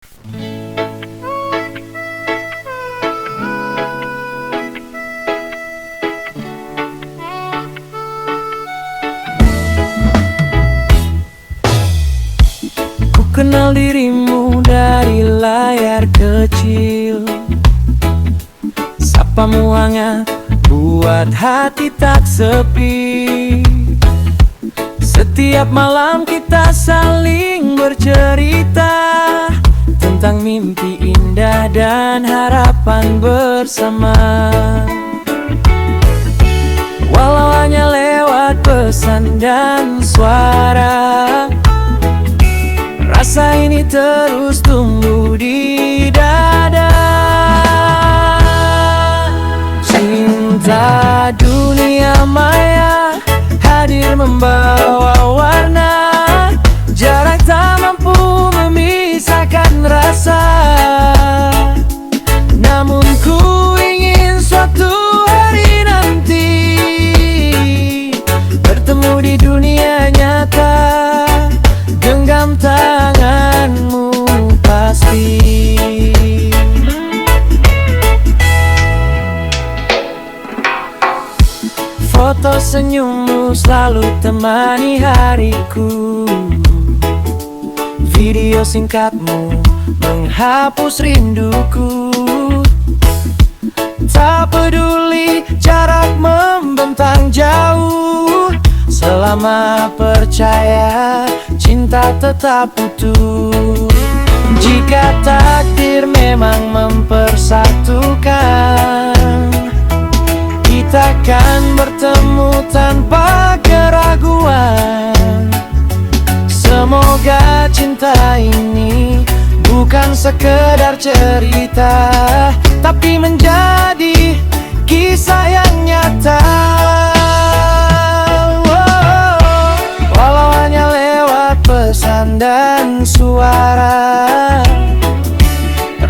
Ku kenal dirimu dari layar kecil, sapamu hangat buat hati tak sepi. Setiap malam kita saling bercerita tentang mimpi indah dan harapan bersama. Walau hanya lewat pesan dan suara, rasa ini terus tumbuh di dada. Cinta dunia maya hadir membawa warna, jarak tak mampu memisahkan rasa. Namun ku ingin suatu hari nanti bertemu di dunia nyata, genggam tanganmu pasti. Foto senyummu selalu temani hariku, video singkatmu menghapus rinduku. Tak peduli jarak membentang jauh, selama percaya cinta tetap utuh. Jika takdir memang mempersatukan, kita akan bertemu tanpa keraguan. Semoga cinta ini bukan sekedar cerita, tapi menjadi kisah yang nyata. Walau hanya lewat pesan dan suara,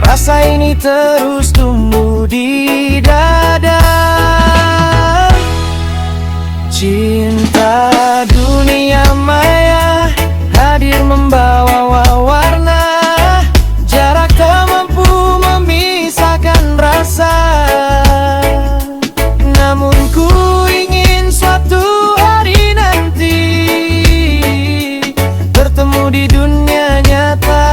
rasa ini terus tumbuh di dada. Cinta dunia maya hadir membawa warna, jarak tak mampu memisahkan rasa. Namun ku ingin suatu hari nanti bertemu di dunia nyata,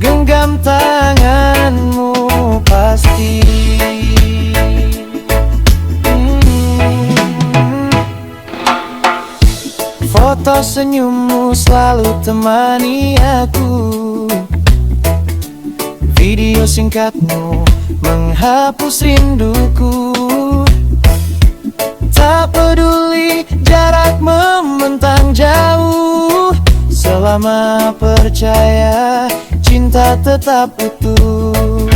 genggam tanganmu pasti. Foto senyummu selalu temani aku, video singkatmu menghapus rinduku. Tak peduli jarak membentang jauh, selama percaya cinta tetap utuh.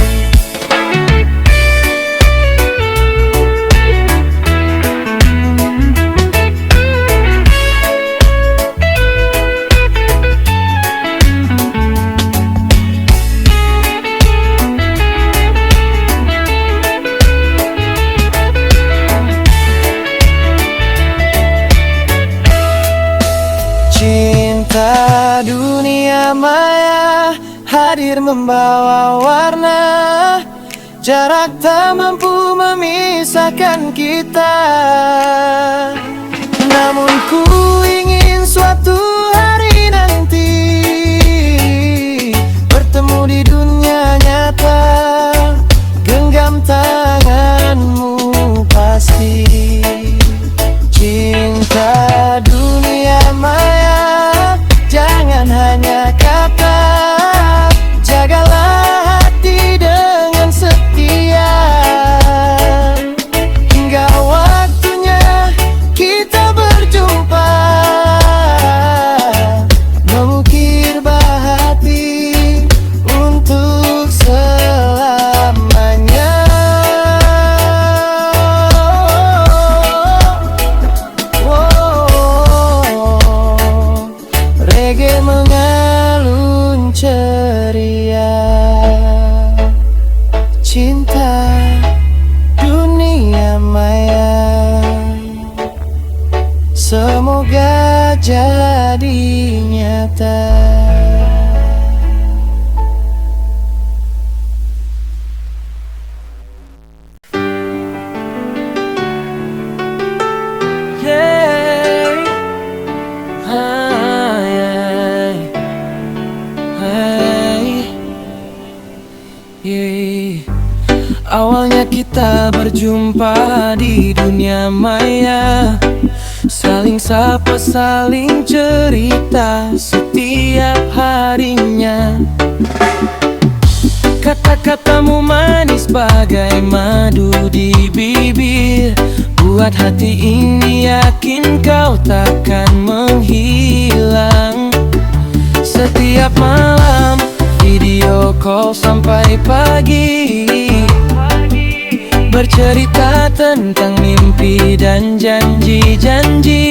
Cinta dunia maya hadir membawa warna, jarak tak mampu memisahkan kita. Namun ku ingin suatu hari nanti bertemu di dunia nyata, genggam tanganmu pasti. Cinta dunia maya jangan hanya kata, jagalah hati dengan setia. Hingga waktunya kita berjumpa, mengukir bahati untuk selamanya. Reggae mengalun ceria. Cinta dunia maya semoga jadi nyata. Yeah. Awalnya kita berjumpa di dunia maya, saling sapa, saling cerita setiap harinya. Kata-katamu manis bagai madu di bibir, buat hati ini yakin kau takkan menghilang. Setiap malam video call sampai pagi, bercerita tentang mimpi dan janji-janji.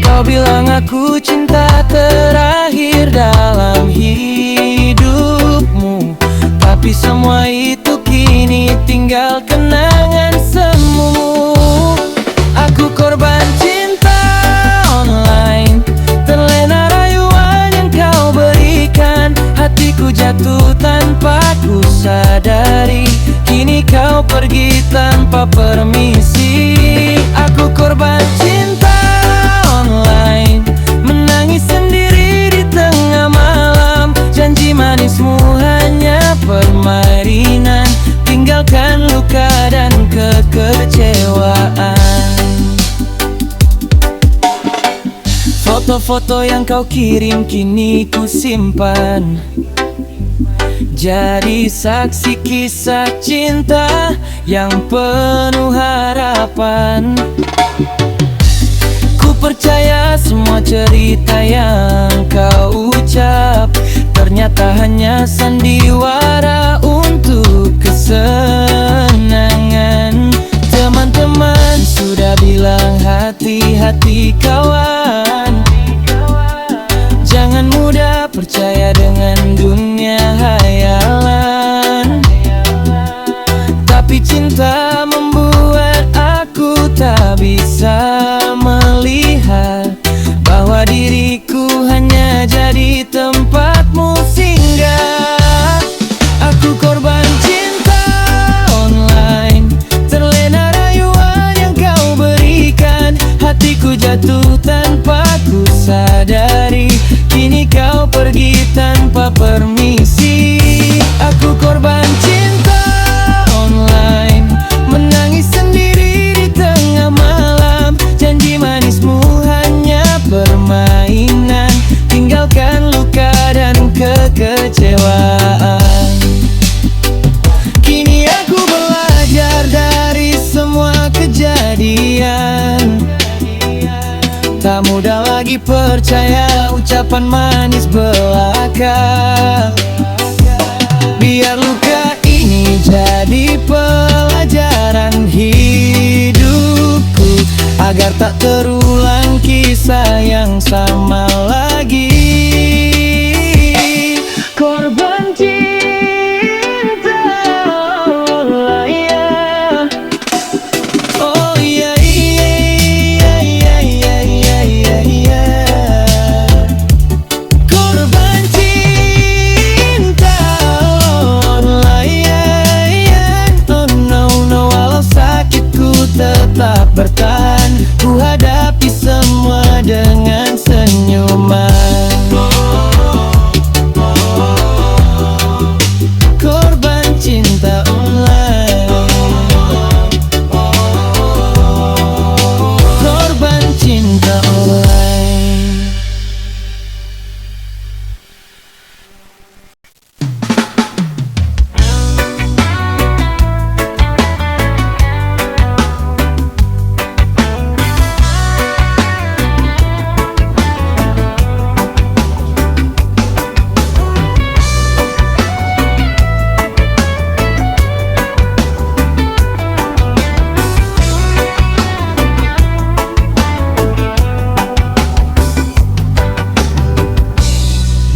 Kau bilang aku cinta terakhir dalam hidupmu, tapi semua itu kini tinggal kenangan semu. Aku korban cinta online, terlena rayuan yang kau berikan. Hatiku jatuh tanpa ku sadari, kini kau pergi tanpa permisi. Aku korban cinta online, menangis sendiri di tengah malam. Janji manismu hanya permainan, tinggalkan luka dan kekecewaan. Foto-foto yang kau kirim kini ku simpan, jadi saksi kisah cinta yang penuh harapan. Ku percaya semua cerita yang kau ucap ternyata hanya sandiwara untuk kesenangan. Teman-teman sudah bilang hati-hati kawan, jangan mudah percaya dengan dunia hayalan. Tapi cinta membuat aku tak bisa melihat bahwa diriku hanya jadi tempatmu singgah. Aku korban cinta online, terlena rayuan yang kau berikan. Hatiku jatuh tanpa ku sadari, kini kau pergi tanpa permisi. Aku korban cinta online, menangis sendiri di tengah malam. Janji manismu hanya permainan, tinggalkan luka dan kekecewaan. Kini aku belajar dari semua kejadian, tak mudah lagi percaya ucapan manis belaka. Biar luka ini jadi pelajaran hidupku, agar tak terulang kisah yang sama lagi. Korban cinta online. Oh iya iya iya iya iya iya iya. Korban cinta online. Oh no no, walau sakitku tetap bertahan, ku hadapi semua dengan senyuman. Korban cinta online, korban cinta online.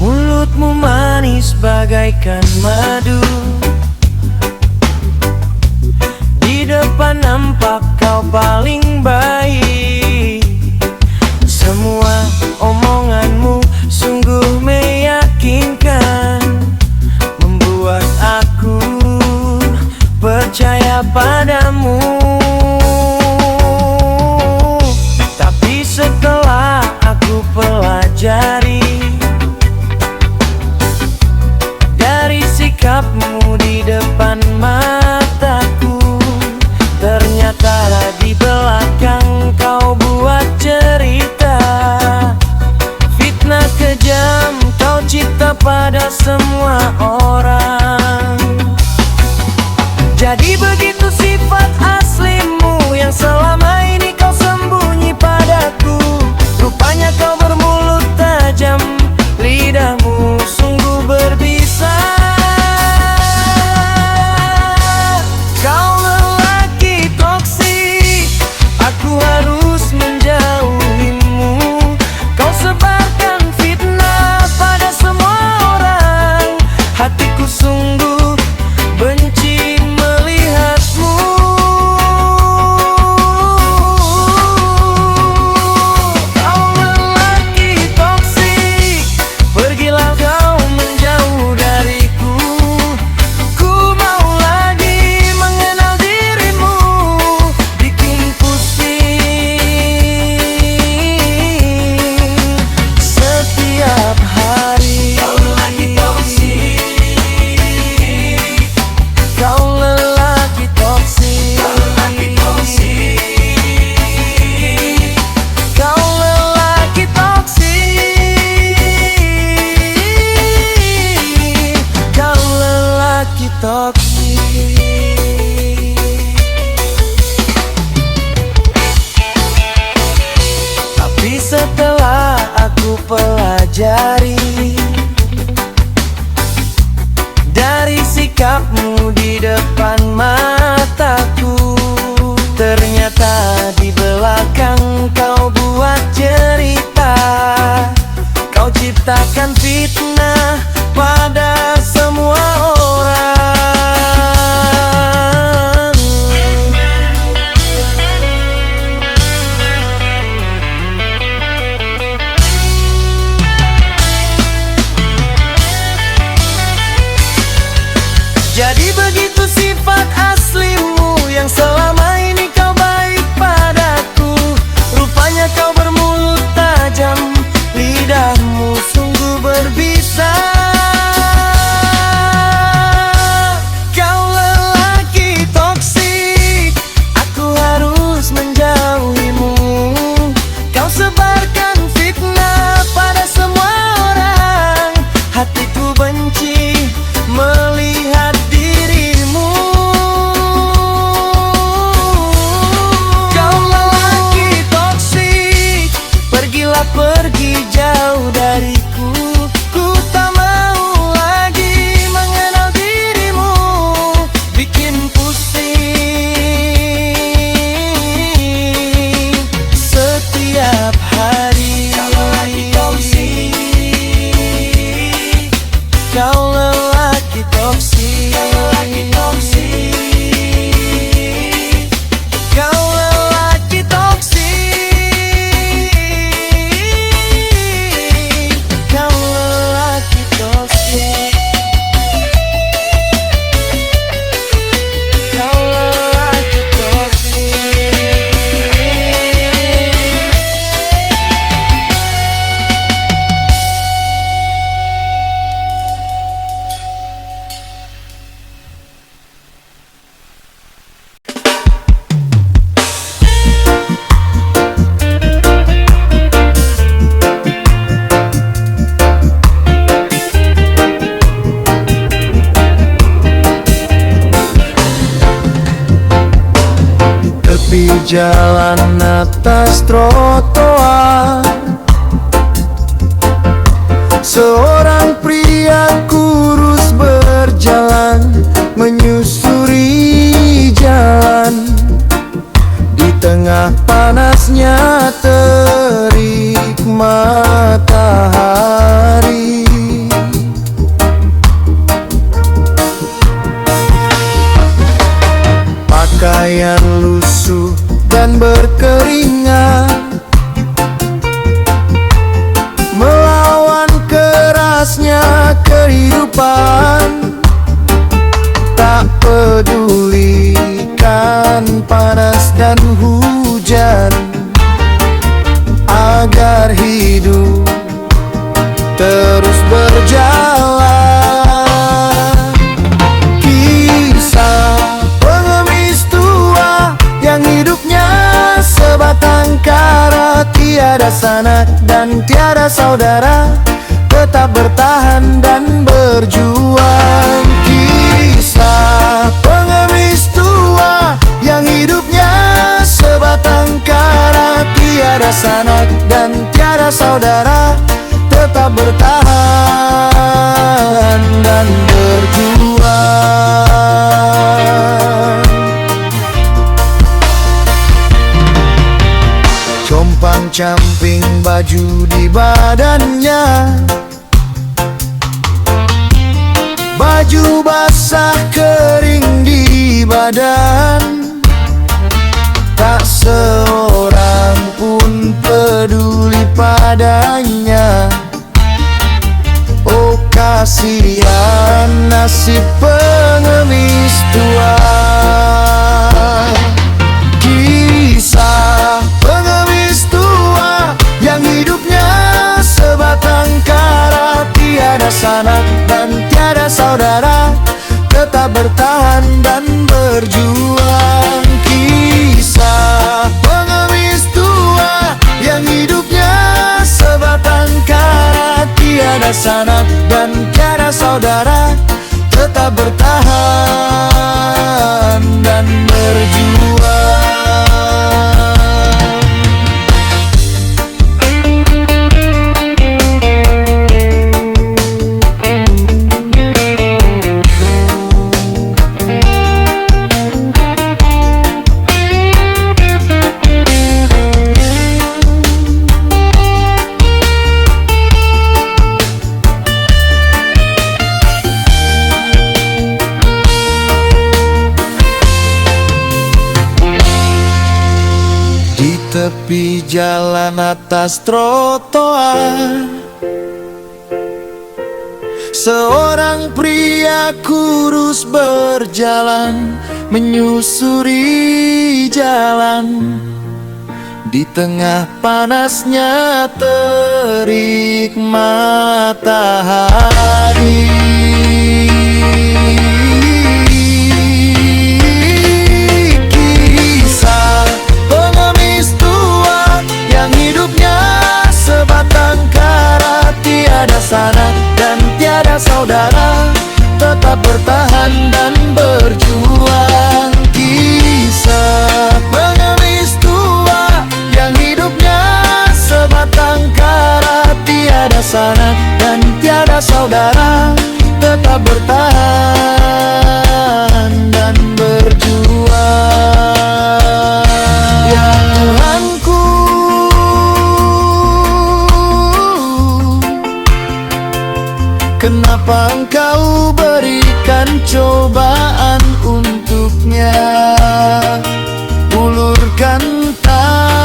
Mulutmu manis bagaikan madu, di depan nampak kau paling baik. Semua omonganmu sungguh meyakinkan, membuat aku percaya padamu. Tapi setelah aku pelajari dari sikapmu di depan mataku. Ternyata di belakang kau buat cerita, fitnah kejam kau cipta pada semua orang. Jadi begitu sifat aslimu yang selama ini kau sembunyi padaku. Rupanya kau bermulut tajam, lidahmu sungguh berbisa. Kau lelaki toksik, aku harus menjauhimu. Kau sebarkan fitnah pada semua orang, hatiku sungguh benci melihatmu. Kau lelaki toksik, pergilah kau menjauh dariku. Ku mau lagi mengenal dirimu, bikin pusing setiap hari. Kau lelaki toksik, kau lelaki toksik, kau lelaki toksik, kau lelaki toksik, kau lelaki toksik. Tapi setelah aku pelajari dari sikapmu di depan mataku, ternyata di belakang kau buat cerita, kau ciptakan fitnah pada semua orang. Jadi begitu sifat aslimu yang selama ini kau baik padaku. Rupanya kau bermulut tajam, lidahmu sungguh berbisa. Kau lelaki toksik, aku harus menjauhimu. Kau sebarkan fitnah pada semua orang, hatiku benci melihat dirimu. Kau lelaki toksik, pergilah pergi jauh dariku. Ku tak mau lagi mengenal dirimu, bikin pusing setiap hari. Kau lelaki toksik, kau lelaki toksik, kau lelaki toksik, kau lelaki toksik, kau lelaki toksik, kau lelaki toksik. Tepi jalan atas trotoar, seorang pria kurus berjalan menyusuri jalan. Di tengah panasnya terik matahari, pakaian lusuh dan berkeringat, melawan kerasnya kehidupan. Tak pedulikan panas dan hujan, agar hidup terus berjalan. saudara, tetap bertahan dan berjuang. Kisah pengemis tua yang hidupnya sebatang kara, tiada sanak dan tiada saudara, tetap bertahan dan berjuang. Compang-camping baju di badannya, baju basah kering di badan, tak seorang pun peduli padanya. Oh kasihan nasib pengemis tua. Kisah pengemis tua yang hidupnya sebatang kara, tiada sanak dan tiada saudara, tetap bertahan dan berjuang. Kisah pengemis tua yang hidupnya sebatang kara, tiada sanak dan tiada saudara, tetap bertahan dan berjuang. Tepi jalan atas trotoar, seorang pria kurus berjalan menyusuri jalan. Di tengah panasnya terik matahari, tiada sanak dan tiada saudara, tetap bertahan dan berjuang. Kisah pengemis tua yang hidupnya sebatang kara, tiada sanak dan tiada saudara, tetap bertahan dan berjuang. Ya Tuhanku, kenapa Engkau berikan cobaan untuknya? Ulurkan tanganmu.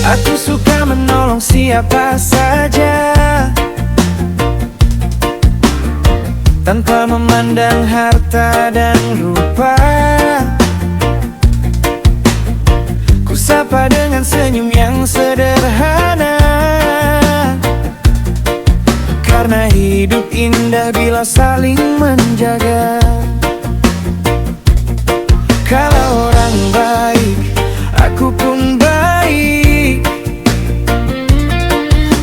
Aku suka menolong siapa saja, tanpa memandang harta dan rupa. Ku sapa dengan senyum yang sederhana, karena hidup indah bila saling menjaga. Kalau orang baik, aku pun baik.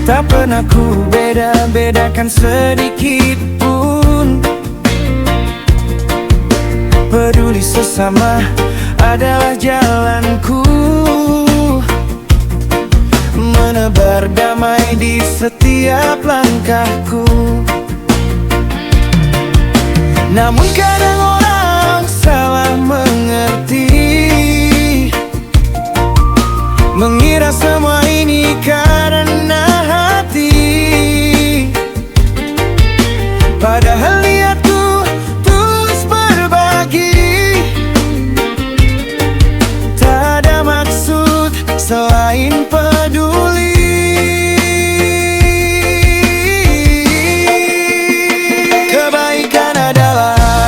Tak pernah ku beda-bedakan sedikit pun. Peduli sesama adalah jalanku, menebar damai di setiap langkahku. Namun kadang orang salah mengerti, mengira semua ini karena hati. Padahal niatku tulus berbagi, tak ada maksud selain peduli. Kebaikan adalah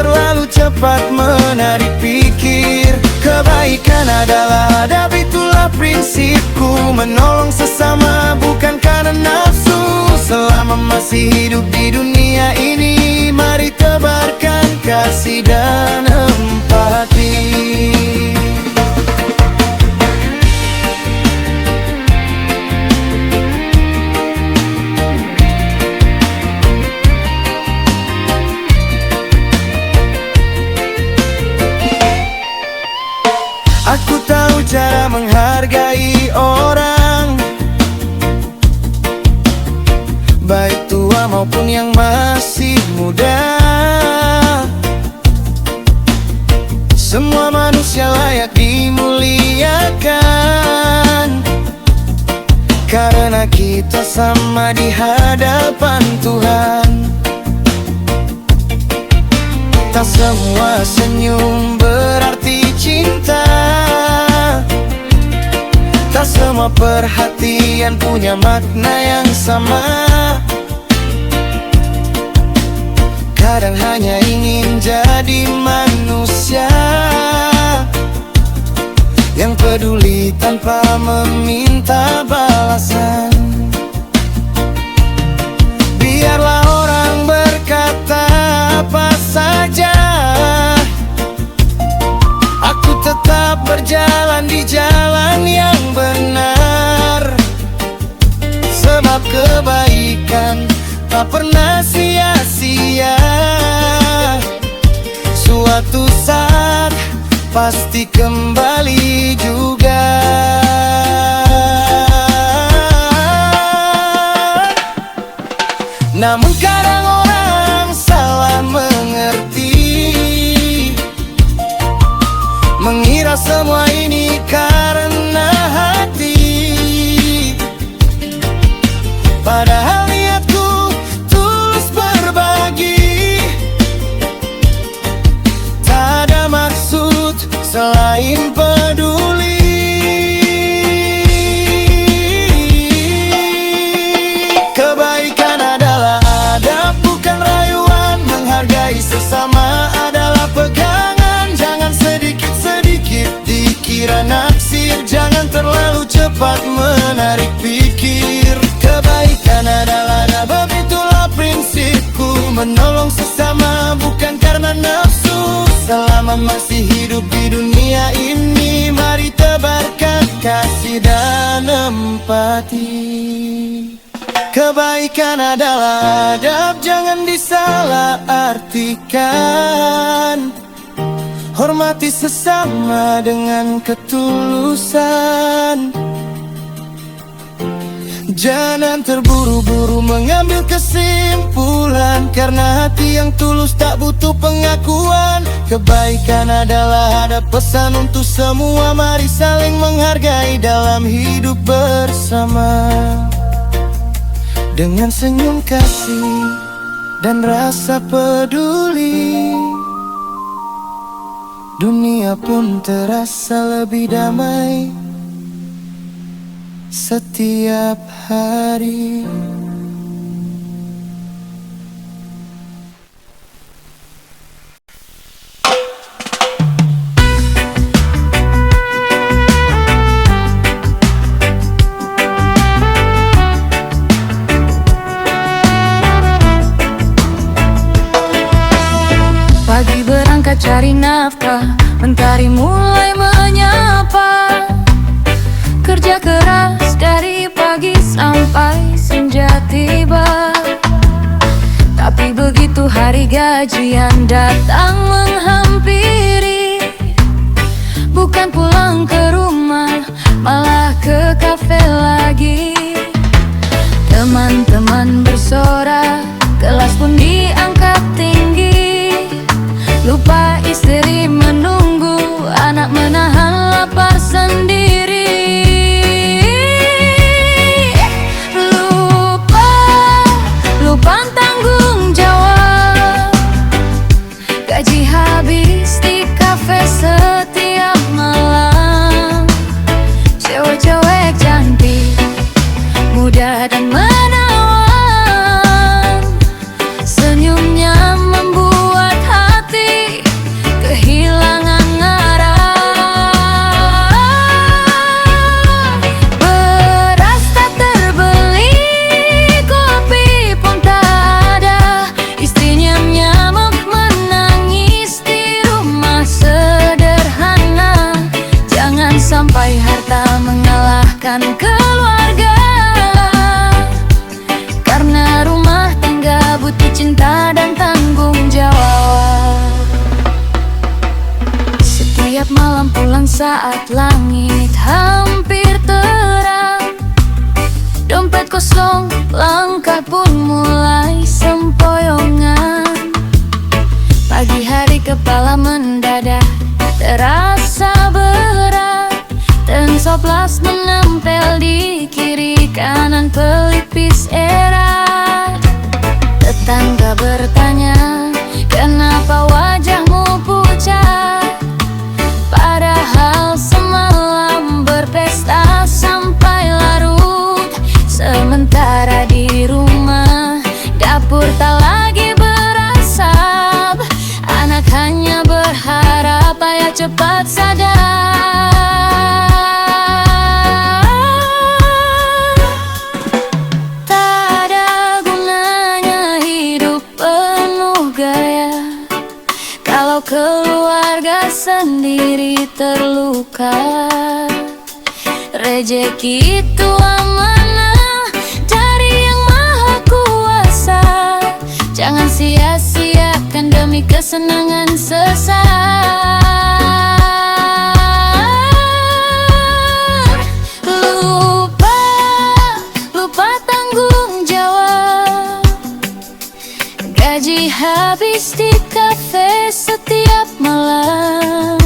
terlalu cepat menarik pikir. Kebaikan adalah adab, itulah prinsipku. Menolong sesama bukan karena nafsu. Selama masih hidup di dunia ini, mari tebarkan kasih dan empati. Aku tahu cara menghargai orang, baik tua maupun yang masih muda. Semua manusia layak dimuliakan, karena kita sama di hadapan Tuhan. Tak semua senyum berarti cinta, tak semua perhatian punya makna yang sama. Kadang hanya ingin jadi manusia yang peduli tanpa meminta balasan. Biarlah orang berkata apa saja, aku tetap berjalan di jalan yang benar. Sebab kebaikan tak pernah sia-sia, suatu saat pasti kembali juga. Namun kadang orang salah mengerti, mengira semua ini karena hati. Padahal niatku tulus berbagi, tak ada maksud selain peduli. Kebaikan adalah adab, bukan rayuan. Menghargai sesama adalah pegangan. Jangan sedikit-sedikit dikira naksir, jangan terlalu cepat menarik pikir. Kebaikan adalah adab, itulah prinsipku. Menolong sesama bukan karena nafsu. Selama masih hidup di dunia ini, mari tebarkan kasih dan empati. Kebaikan adalah adab, jangan disalahartikan. Hormati sesama dengan ketulusan. Jangan terburu-buru mengambil kesimpulan, karena hati yang tulus tak butuh pengakuan. Kebaikan adalah ada pesan untuk semua, mari saling menghargai dalam hidup bersama. Dengan senyum kasih dan rasa peduli, dunia pun terasa lebih damai setiap hari. Pagi berangkat cari nafkah, mentari mulai menyapa. Kerja keras dari pagi sampai senja tiba. Tapi begitu hari gajian datang menghampiri, bukan pulang ke rumah, malah ke kafe lagi. Teman-teman bersorak, kelas pun diangkat tinggi. Lupa istri menunggu, anak menahan lapar sendiri. Lupa tanggung jawab, gaji habis di kafe setiap malam. Cewek-cewek cantik, muda dan menawan, senyumnya membuat hati saat langit hampir terang. Dompet kosong, langkah pun mulai sempoyongan. Pagi hari kepala mendadak terasa berat. Tensoplas menempel di kiri kanan pelipis erat. Tetangga bertanya, kenapa wajahmu pucat? Padahal semalam berpesta sampai larut. Sementara di rumah dapur tak lagi berasap. Anak hanya berharap ayah cepat sadar. Tak ada gunanya hidup penuh gaya kalau keluarga sendiri terluka. Rezeki itu amanah dari Yang Maha Kuasa. Jangan sia-siakan demi kesenangan sesaat. Lupa tanggung jawab. Gaji habis di kafe setiap malam.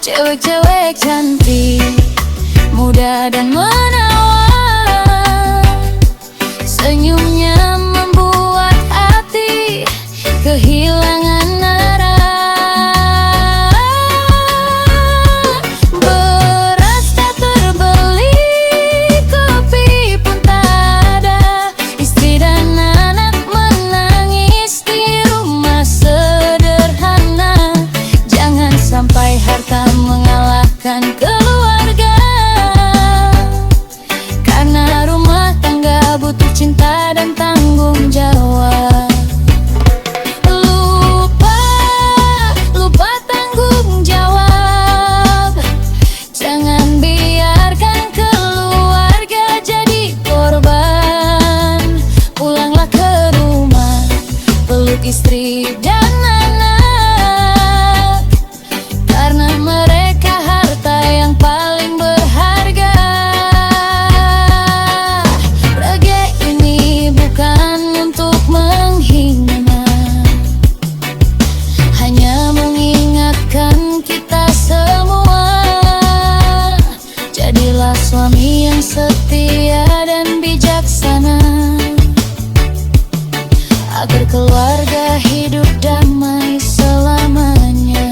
Cewek-cewek cantik, muda dan menawan. Senyumnya membuat hati kehilangan arah. Beras tak terbeli, kopi pun tak ada. Istri dan anak menangis di rumah sederhana. Jangan sampai harta mengalahkan keluarga, karena rumah tangga butuh cinta dan tanggung jawab. Lupa tanggung jawab. Jangan biarkan keluarga jadi korban. Pulanglah ke rumah, peluk istri dan anak, karena mereka harta yang paling berharga. Reggae ini bukan untuk menghina, hanya mengingatkan kita semua. Jadilah suami yang setia dan bijaksana, agar keluarga hidup damai selamanya.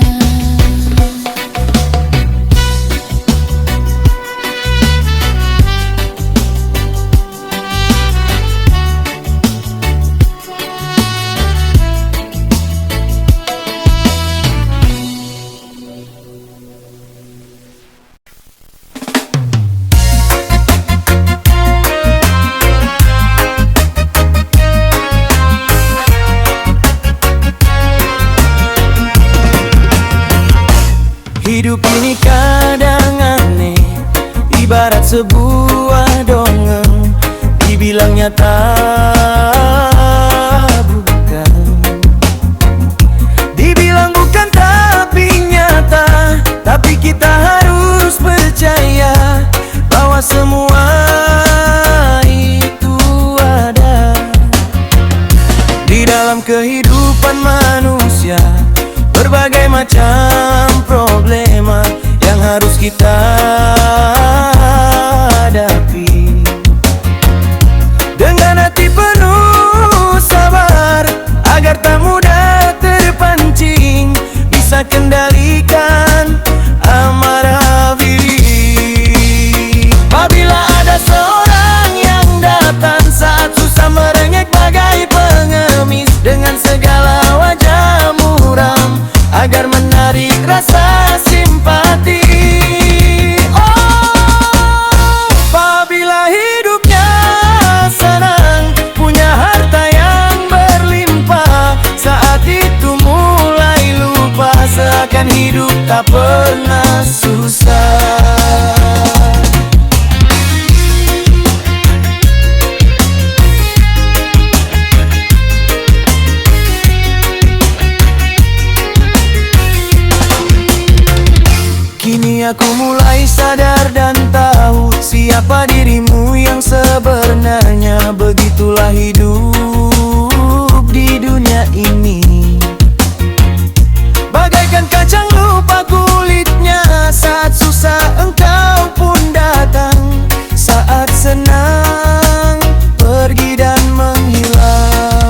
Hidup ini kadang aneh, ibarat sebuah dongeng. Dibilang nyata bukan, dibilang bukan tapi nyata. Tapi kita harus percaya bahwa semua itu ada di dalam kehidupan manusia. Berbagai macam problema yang harus kita hadapi. Dengan hati penuh sabar, agar tak mudah terpancing, bisa kendalikan amarah diri. Apabila ada seorang yang datang saat susah merengek bagai pengemis, dengan segala wajah muram agar menarik rasa simpati. Oh, apabila hidupnya senang, punya harta yang berlimpah, saat itu mulai lupa seakan hidup tak pernah susah. Siapa dirimu yang sebenarnya? Begitulah hidup di dunia ini. Bagaikan kacang lupa kulitnya, saat susah engkau pun datang, saat senang pergi dan menghilang.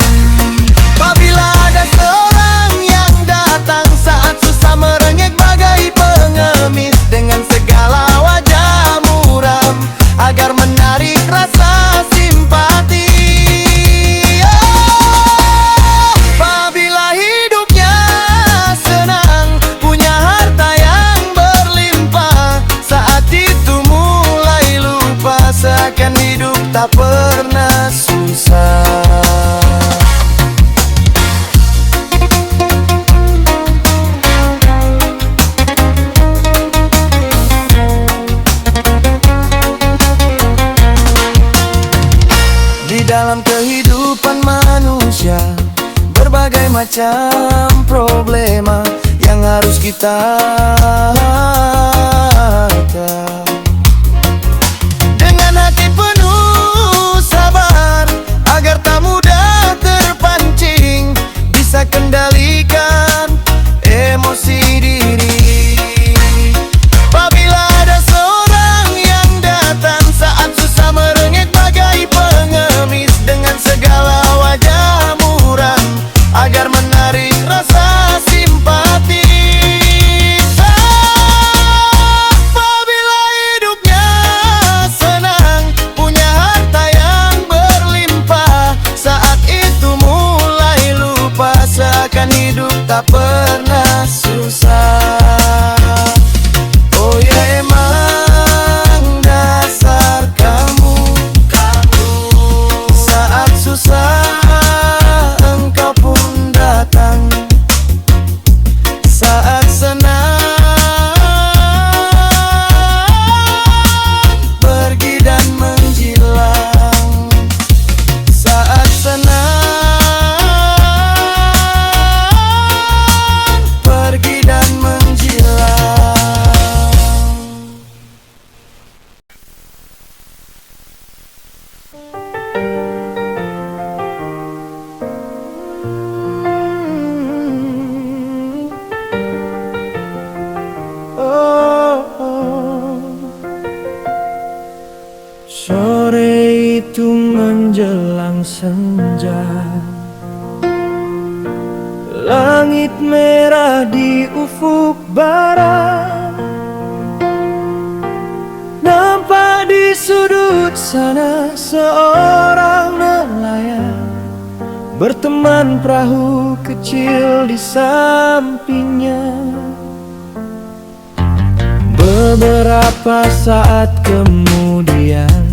Apabila ada seorang yang datang saat susah merengek bagai pengemis, dengan segala wajah muram agar menarik rasa simpati. Apabila hidupnya senang, punya harta yang berlimpah, saat itu mulai lupa, seakan hidup tak pernah susah. Di dalam kehidupan manusia, berbagai macam problema yang harus kita hadap. Dengan hati penuh sabar, agar tak mudah terpancing, bisa kendalikan emosi diri. Apabila ada seorang yang datang saat susah merengek bagai pengemis, dengan segala wajah muram agar menarik rasa simpati. Apabila hidupnya senang, punya harta yang berlimpah, saat itu mulai lupa, seakan hidup tak pernah susah. Oh ya, emang dasar kamu, saat susah engkau pun datang, saat senang pergi dan menjilang, saat senang pergi dan menjilang. Sore itu menjelang senja, langit merah di ufuk barat, nampak di sudut sana seorang nelayan berteman perahu kecil di sampingnya. Beberapa saat kemudian,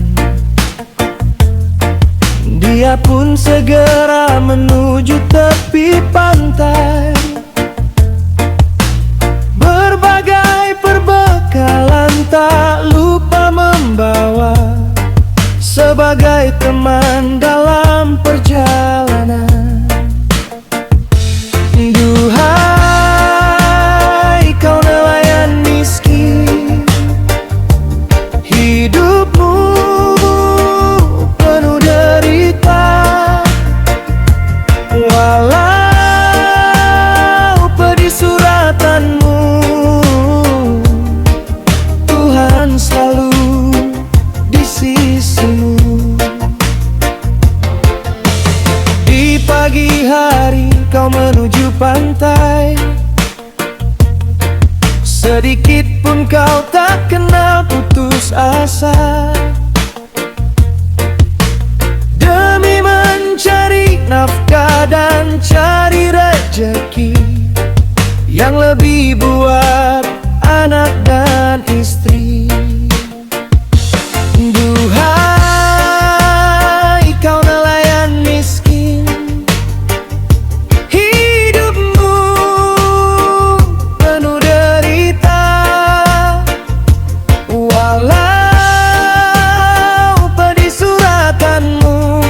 dia pun segera menuju tepi pantai. Berbagai perbekalan tak lupa membawa, sebagai teman dalam perjalanan. Duhai kau nelayan miskin, hidupmu penuh derita, walau pedih suratanmu, Tuhan selalu di sisimu. Di pagi hari kau menuju pantai, sedikit pun kau tak kenal putus asa. Demi mencari nafkah dan cari rejeki yang lebih buat anak dan istri. Duhai kau nelayan miskin, hidupmu penuh derita, walau pedih suratanmu,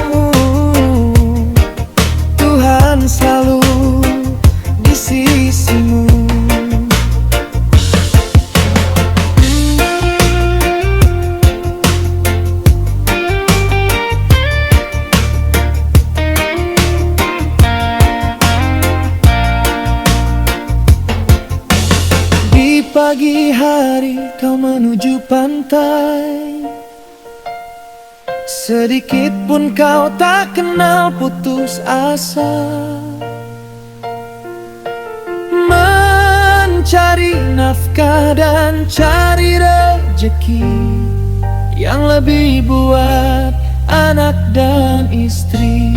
Tuhan selalu di sisimu. pantai. Sedikit pun kau tak kenal putus asa, mencari nafkah dan cari rezeki yang lebih buat anak dan istri.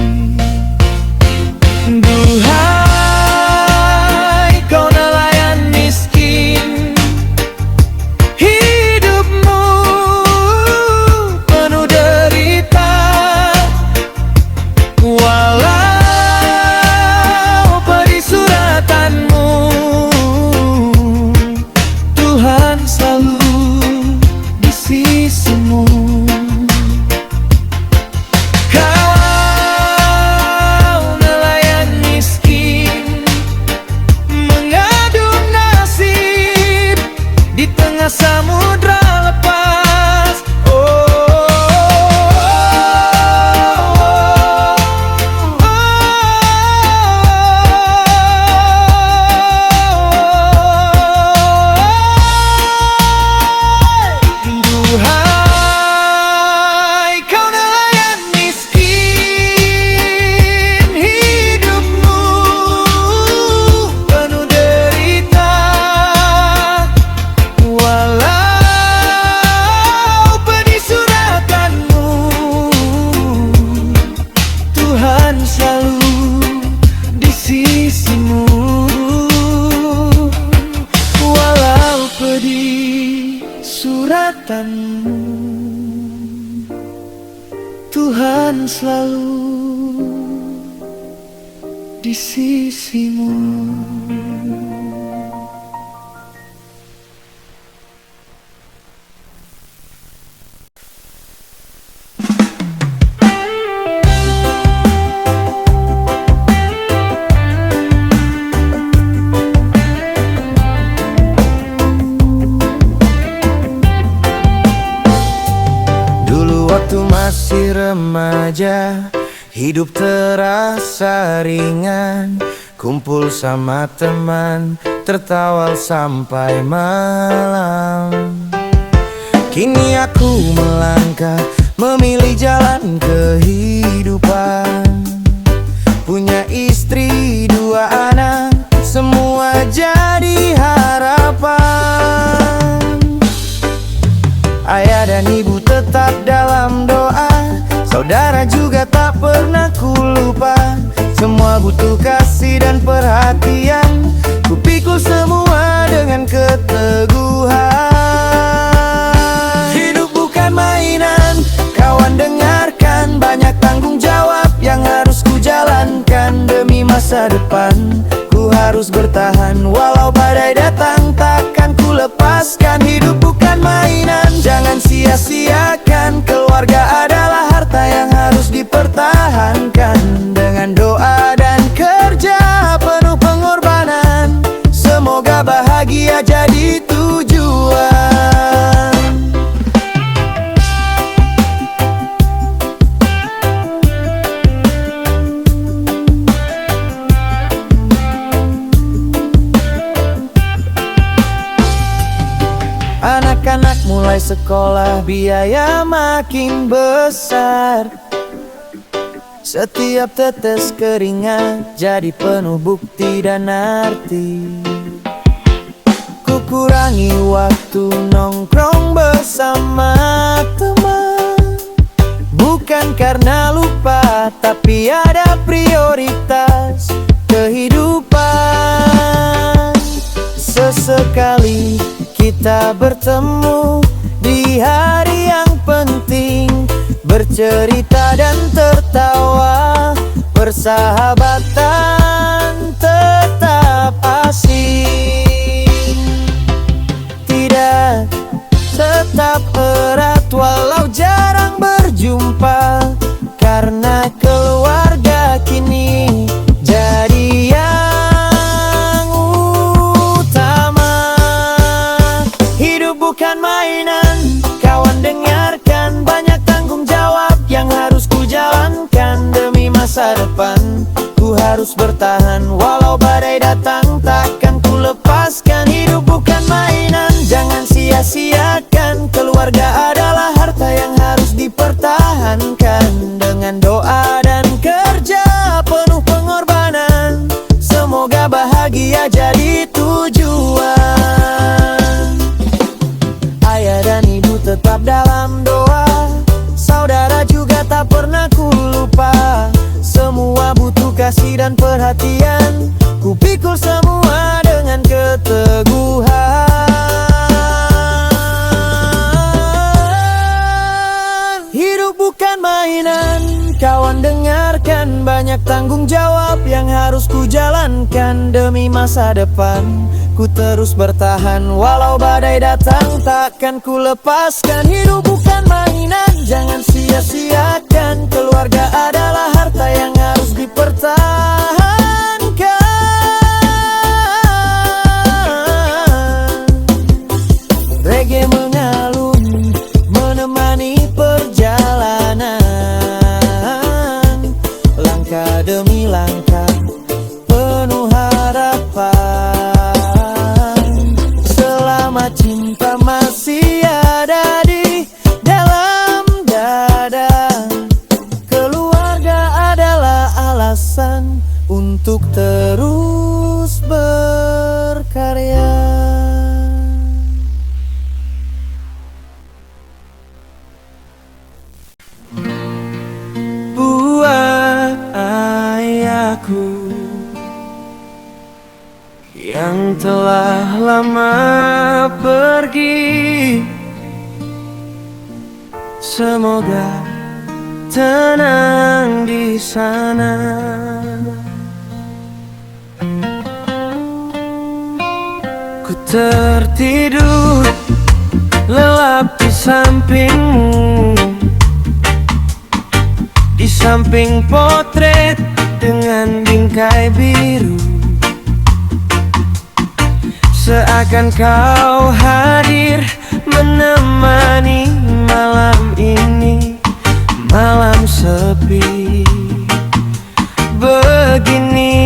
Duhai kau nelayan miskin, hidupmu penuh derita. Walau pedih suratanmu, Tuhan selalu di sisimu. Samudra lepas, duhai kau nelayan miskin, hidupmu penuh derita. Walau pedih suratanmu, Tuhan selalu di sisimu. Walau pedih suratanmu, Tuhan selalu di sisimu. Waktu masih remaja, hidup terasa ringan. Kumpul sama teman, tertawa sampai malam. Kini aku melangkah, memilih jalan kehidupan. Punya istri, 2 anak, semua jadi harapan. Ayah dan ibu tetap dalam doa, saudara juga tak pernah ku lupa. Semua butuh kasih dan perhatian, ku pikul semua dengan keteguhan. Hidup bukan mainan, kawan dengarkan. Banyak tanggung jawab yang harus ku jalankan. Demi masa depan, ku harus bertahan. Walau badai datang, takkan ku lepaskan. Hidup bukan mainan, jangan sia-siakan. Keluarga adalah harta yang harus dipertahankan. Dengan doa dan kerja penuh pengorbanan, semoga bahagia jadi tujuan. Anak-anak mulai sekolah, biaya makin besar. Setiap tetes keringat jadi penuh bukti dan arti. Ku kurangi waktu nongkrong bersama teman, bukan karena lupa, tapi ada prioritas kehidupan. Sesekali kita bertemu di hari yang penting, bercerita dan tertawa, persahabatan tetap asing. Tidak tetap erat walau jarang berjumpa, karena keluarga kini jadi yang utama. Hidup bukan mainan, kawan dengarkan. Banyak tanggung jawab yang harus ku jalankan. Demi masa depan, ku harus bertahan. Walau badai datang, takkan ku lepaskan. Hidup bukan mainan, jangan sia-siakan. dengan doa dan kerja penuh pengorbanan. Semoga bahagia jadi tujuan. Ayah dan ibu tetap dalam doa, saudara juga tak pernah ku lupa. Semua butuh kasih dan perhatian, ku pikul semua dengan keteguhan. Hidup bukan mainan, kawan dengarkan. Banyak tanggung jawab yang harus ku jalankan. Demi masa depan, ku terus bertahan. Walau badai datang, takkan ku lepaskan. Hidup bukan mainan, jangan sia-siakan. Keluarga adalah harta yang harus dipertahankan. Reggae mengalun, menemani perjalanan. Langkah demi langkah, penuh harapan. Selama cinta masih ada di dalam dada, keluarga adalah alasan untuk terus berkarya. Buat ayahku yang telah lama pergi, semoga tenang di sana. Ku tertidur lelap di sampingmu, di samping potret dengan bingkai biru. Seakan kau hadir menemani malam ini, malam sepi begini.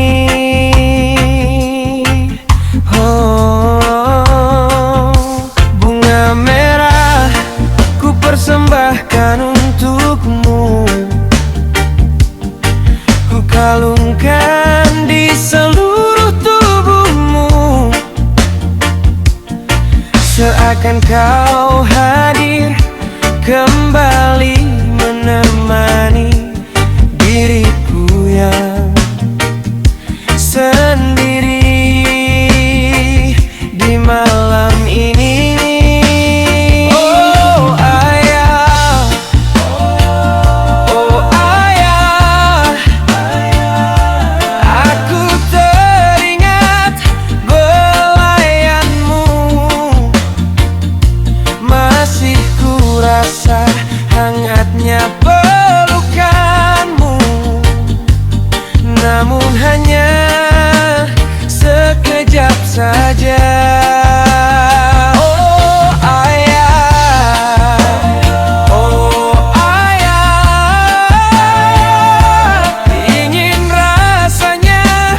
Oh, bunga merah ku persembahkan untukmu, ku kalungkan di seluruh tubuhmu. Seakan kau hadir kembali menemani diriku yang sendiri di malam ini. Oh ayah, oh ayah, aku teringat belayanmu. Masih ku rasa hangatnya pelukanmu, namun hanya sekejap saja. Oh ayah, oh ayah, ingin rasanya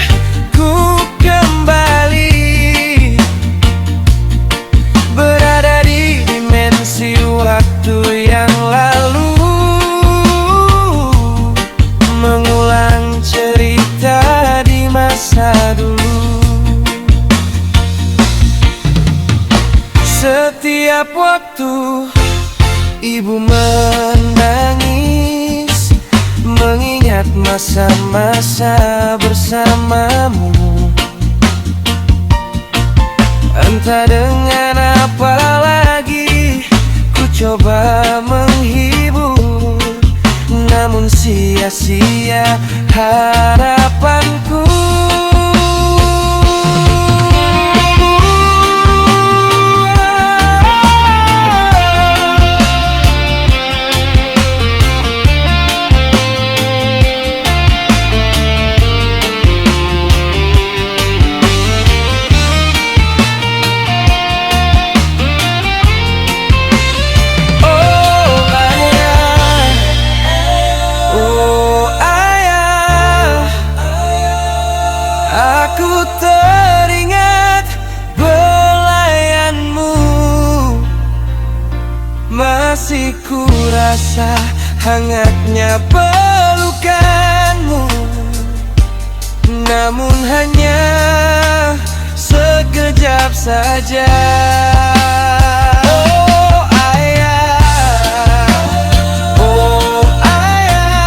ku kembali berada di dimensi waktu yang lalu, mengulang cerita di masa dulu. Setiap waktu ibu menangis, mengingat masa-masa bersamamu. Entah dengan apa lagi ku coba menghibur, namun sia-sia harapanku. Aku teringat belayanmu, masih ku rasa hangatnya pelukanmu, namun hanya sekejap saja. Oh ayah, oh ayah,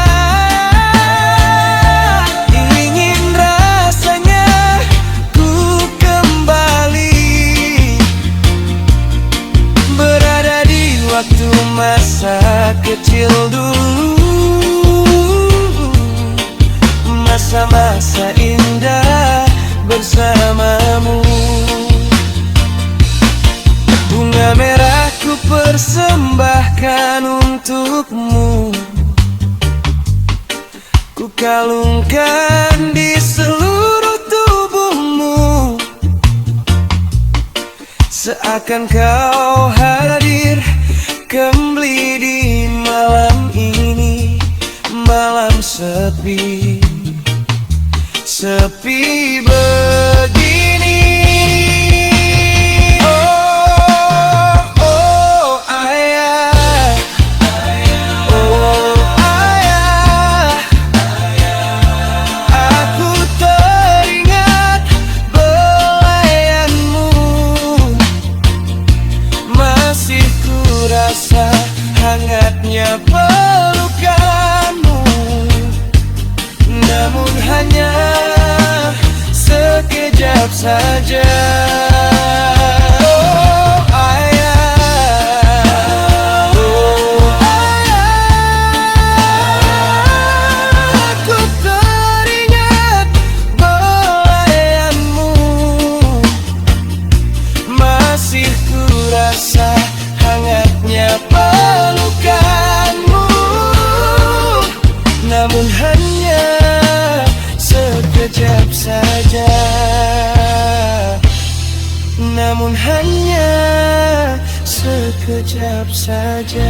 ingin rasanya ku kembali berada di waktu masa kecil dulu, masa-masa indah bersamamu. Bunga merah ku persembahkan untukmu, ku kalungkan di seluruh tubuhmu, seakan kau hadir kembali di malam ini. Malam sepi, sepi begini. Oh, oh ayah, oh ayah, aku teringat belayanmu, masih ku rasa hangatnya pelukanmu, namun hanya sekejap saja. Oh ayah, oh ayah, aku teringat belayanmu, masih ku rasa hangatnya pelukanmu, namun hanya sekejap saja. Namun hanya sekejap saja.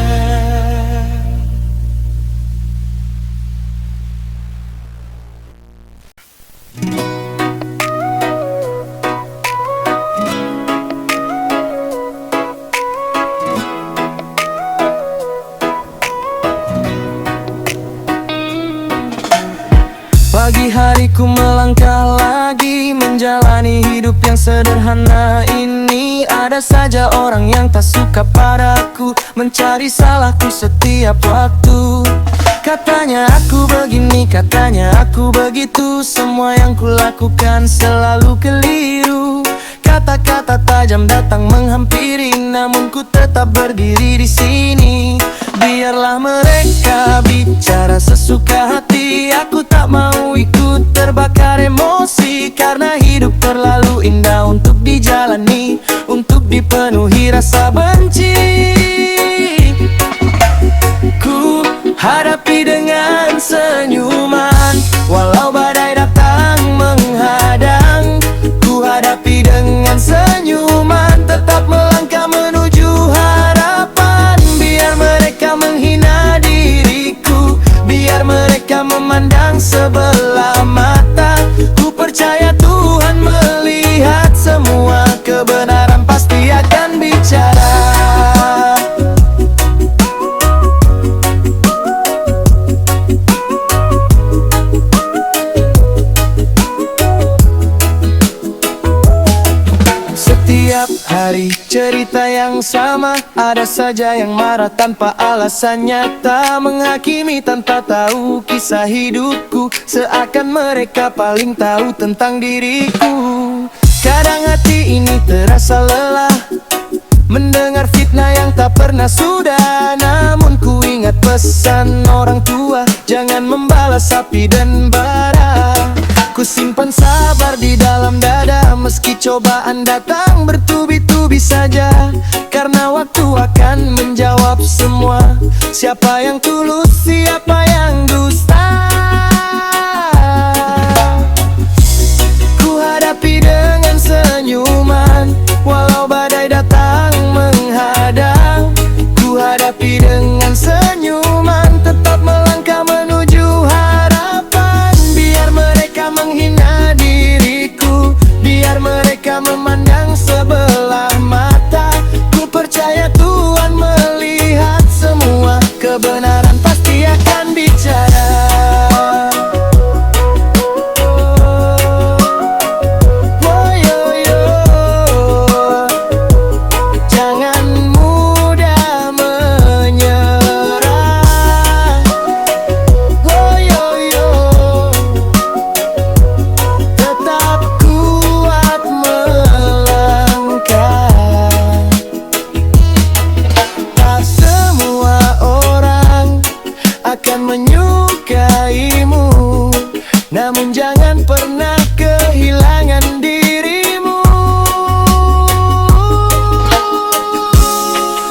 Pagi hari ku melangkah lagi, menjalani hidup yang sederhana ini. Ada saja orang yang tak suka padaku, mencari salahku setiap waktu. Katanya aku begini, katanya aku begitu, semua yang ku lakukan selalu keliru. Kata-kata tajam datang menghampiri, namun ku tetap berdiri di sini. Biarlah mereka bicara sesuka hati, aku tak mau ikut terbakar emosi. Karena hidup terlalu indah untuk dijalani, untuk dipenuhi rasa benci. Ku hadapi dengan senyuman, walau badai datang menghadang. Ku hadapi dengan senyuman, tetap melangkah menuju harapan. Biar mereka menghina diriku, biar mereka memandang sebelah mata. Ku percaya Tuhan melihat semua, kebenaran pasti akan bicara. Setiap hari cerita yang sama, ada saja yang marah tanpa alasan nyata, menghakimi tanpa tahu kisah hidupku, seakan mereka paling tahu tentang diriku. Kadang hati ini terasa lelah mendengar fitnah yang tak pernah sudah. Namun ku ingat pesan orang tua, jangan membalas api dan bara. Ku simpan sabar di dalam dada, meski cobaan datang bertubi-tubi saja. Karena waktu akan menjawab semua, siapa yang tulus, siapa yang dusta. Ku hadapi dengan senyuman, walau badai datang menghadang. Ku hadapi dengan senyuman, tetap melangkah menuju harapan. Biar mereka menghina diriku, biar mereka memandang sebelah mata. Ku percaya Tuhan melihat semua, kebenaran pasti akan bicara. namun jangan pernah kehilangan dirimu.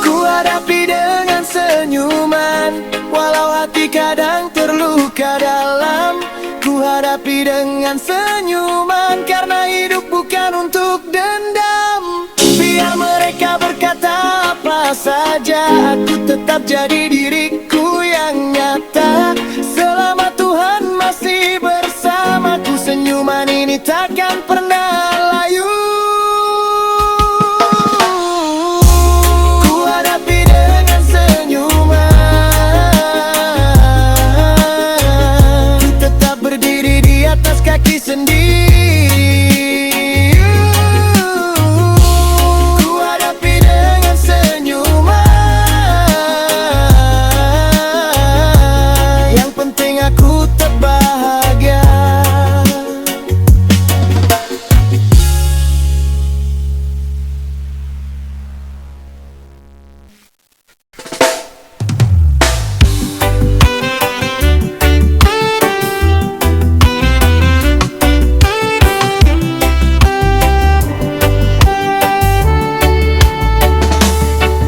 Ku hadapi dengan senyuman, walau hati kadang terluka dalam. Ku hadapi dengan senyuman, karena hidup bukan untuk dendam. Biar mereka berkata apa saja, aku tetap jadi diriku yang nyata. Selama Tuhan masih bersamaku, senyuman ini takkan pernah layu. Ku hadapi dengan senyuman, ku tetap berdiri di atas kaki sendiri.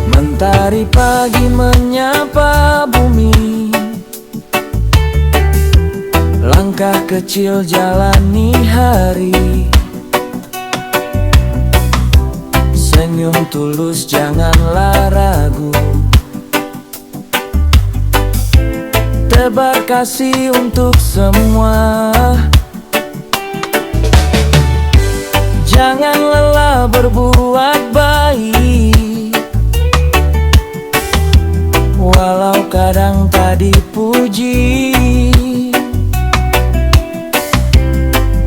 Mentari pagi menyapa bumi, langkah kecil jalani hari. Senyum tulus janganlah ragu, tebar kasih untuk semua. Jangan lelah berbuat baik, walau kadang tak dipuji.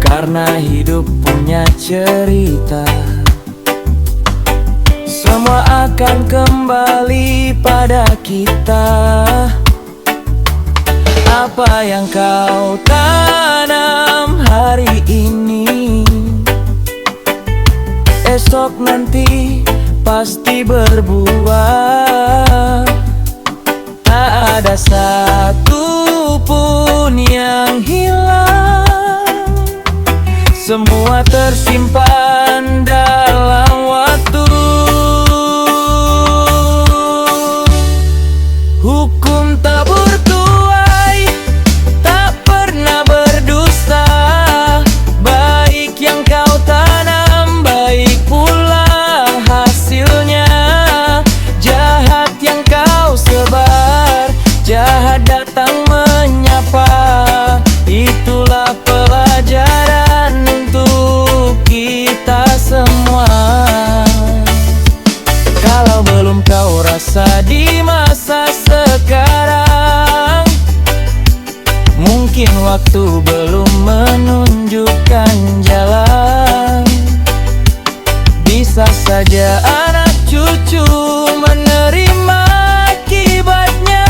Karena hidup punya cerita, semua akan kembali pada kita. Apa yang kau tanam hari ini, esok nanti pasti berbuah. Tak ada satu pun yang hilang, semua tersimpan dalam waktu. Hukum tak bertuai, tak pernah berdusta. Baik yang kau tanam, baik pula hasilnya. Jahat yang kau sebar, jahat datang menyapa. Itulah pelajaran untuk kita semua. Kalau belum kau rasa di masa sekarang, mungkin waktu belum menunjukkan jalan. Bisa saja anak cucu menerima akibatnya.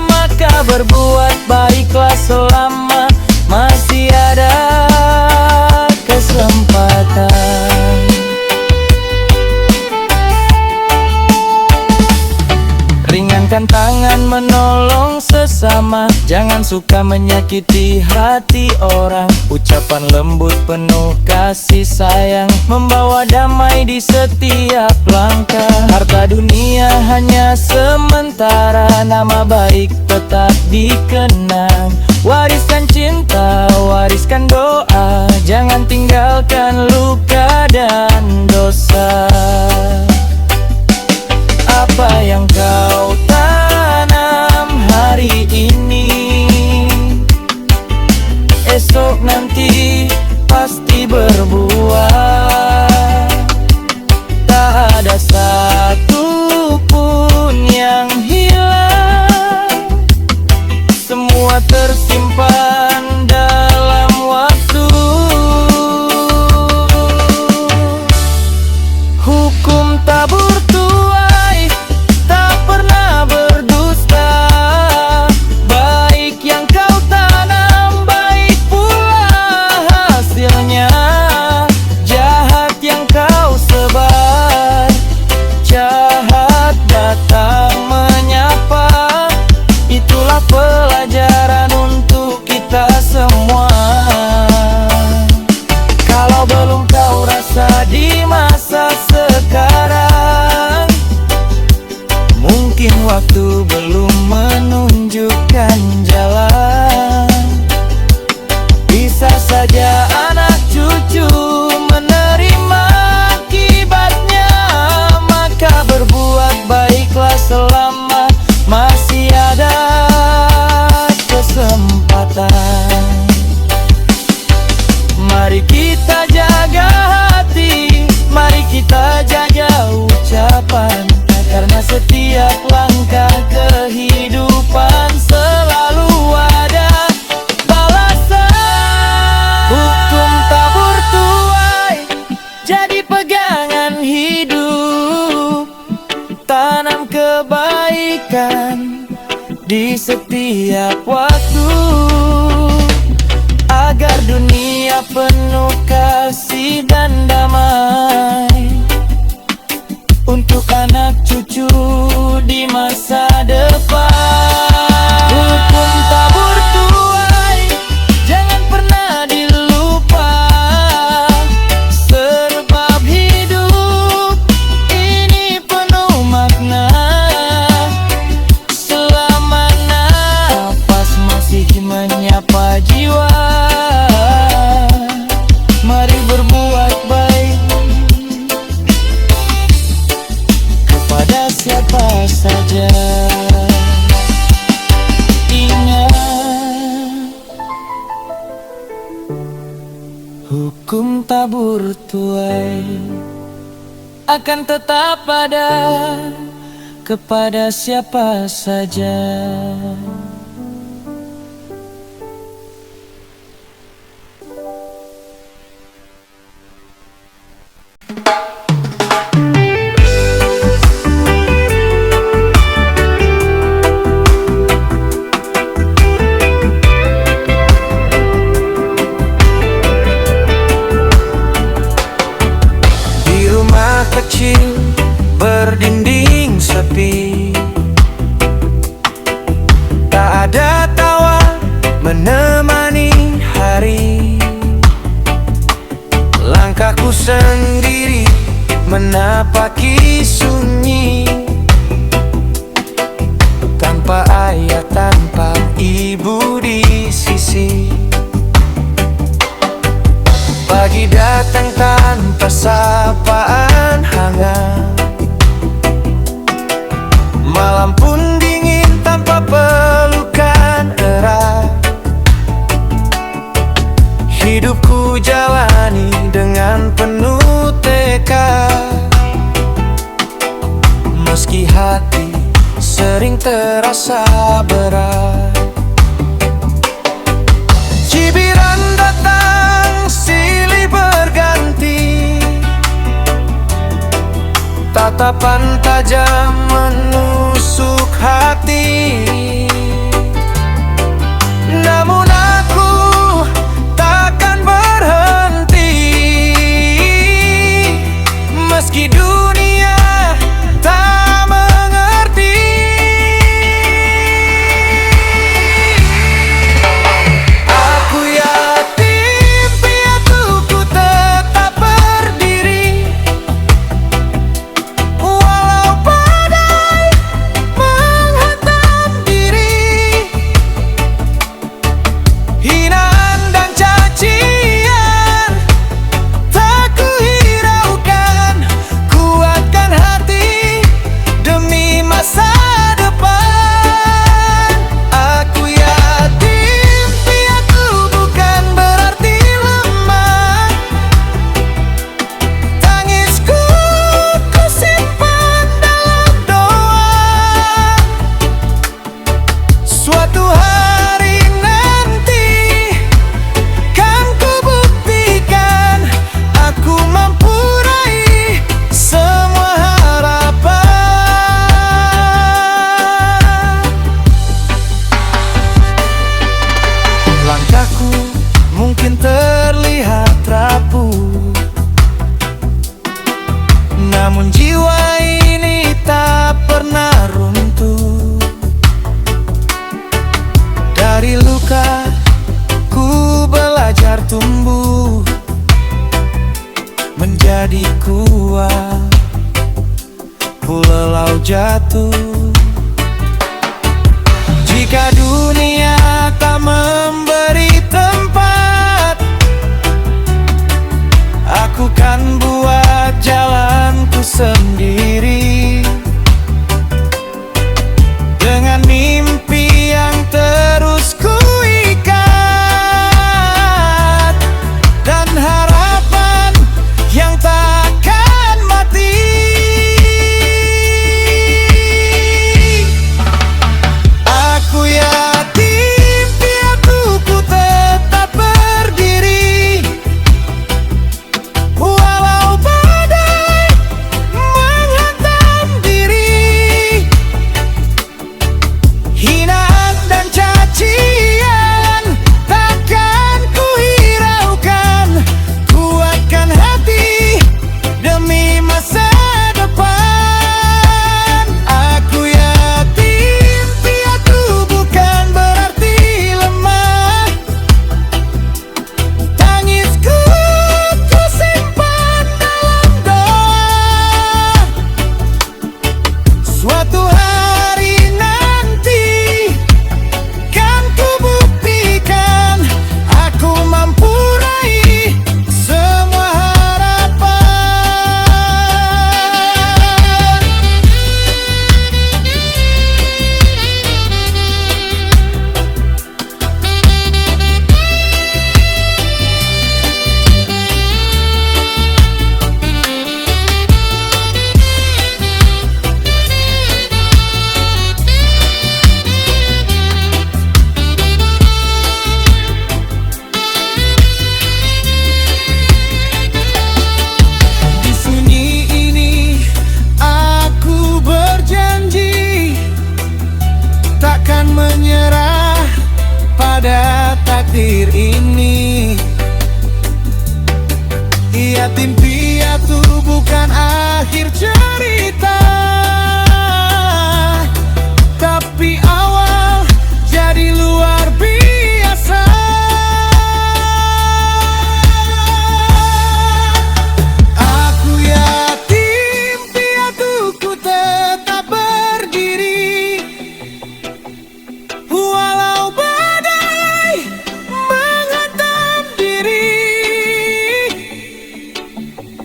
Maka berbuat baiklah selama masih ada kesempatan. Ringankan tangan menolong sesama, jangan suka menyakiti hati orang. Ucapan lembut penuh kasih sayang, membawa damai di setiap langkah. Harta dunia hanya sementara, nama baik tetap dikenang. Wariskan cinta, wariskan doa, jangan tinggalkan luka dan dosa. Apa yang kau tanam hari ini, esok nanti pasti berbuah. Tak ada satu pun yang hilang, semua tersimpan dalam waktu. Hukum tak bertuai, tak pernah berdusta. Baik yang kau tanam, baik pula hasilnya. setiap waktu, agar dunia penuh kasih dan damai untuk anak cucu di masa depan. Hukum tabur tuai jangan pernah dilupa, sebab hidup ini penuh makna. Selama nafas masih menyapa jiwa, mari berbuat baik kepada siapa saja. Ingat, hukum tabur tuai akan tetap ada kepada siapa saja. Kecil berdinding sepi, tak ada tawa menemani hari. Langkahku sendiri menapaki sunyi, tanpa ayah, tanpa ibu di sisi. Pagi datang tanpa sapaan hangat, malam pun dingin tanpa pelukan erat. Hidupku jalani dengan penuh tekad, meski hati sering terasa berat. Cibiran datang silih berganti, tatapan tajam menusuk hati. Namun aku takkan berhenti, meski dunia tak mengerti. Aku yatim piatuku tetap berdiri, walau badai menghantam diri. Hinaan dan cacian tak kuhiraukan, kuatkan hati demi masa depan. Aku yatim piatu bukan berarti lemah, tangisku kusimpan dalam doa. Suatu hari nanti kan kubuktikan aku mampu raih semua harapan. Langkahku mungkin terlihat rapuh, namun jiwa ini tak pernah runtuh. Dari luka ku belajar tumbuh menjadi kuat, ku lelau jatuh. Jika dunia tak memberi tempat, aku kan buat jalanku sendiri, dengan mimpi yang terus kuikat, dan harapan yang takkan mati. Aku yakin hadir ini. Yatim piatu bukan akhir cerita, tapi awal jadi luar biasa. Aku yatim piatu, ku tetap berdiri, walau badai menghantam diri.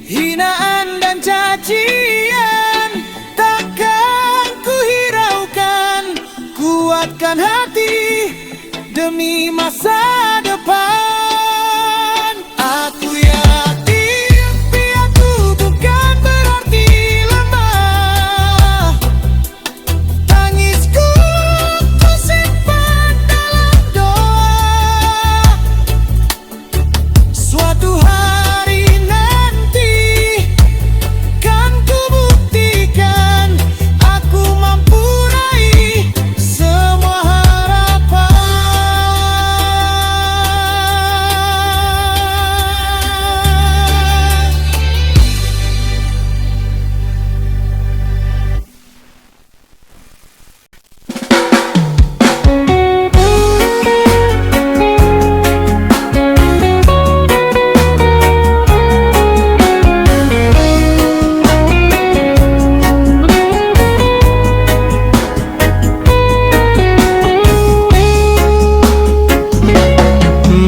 Hinaan dan cacian takkan ku hiraukan, kuatkan hati demi masa depan. Aku yatim piatu bukan berarti lemah, tangisku ku simpan dalam doa. Suatu hari nanti kan ku buktikan aku mampu raih semua harapan.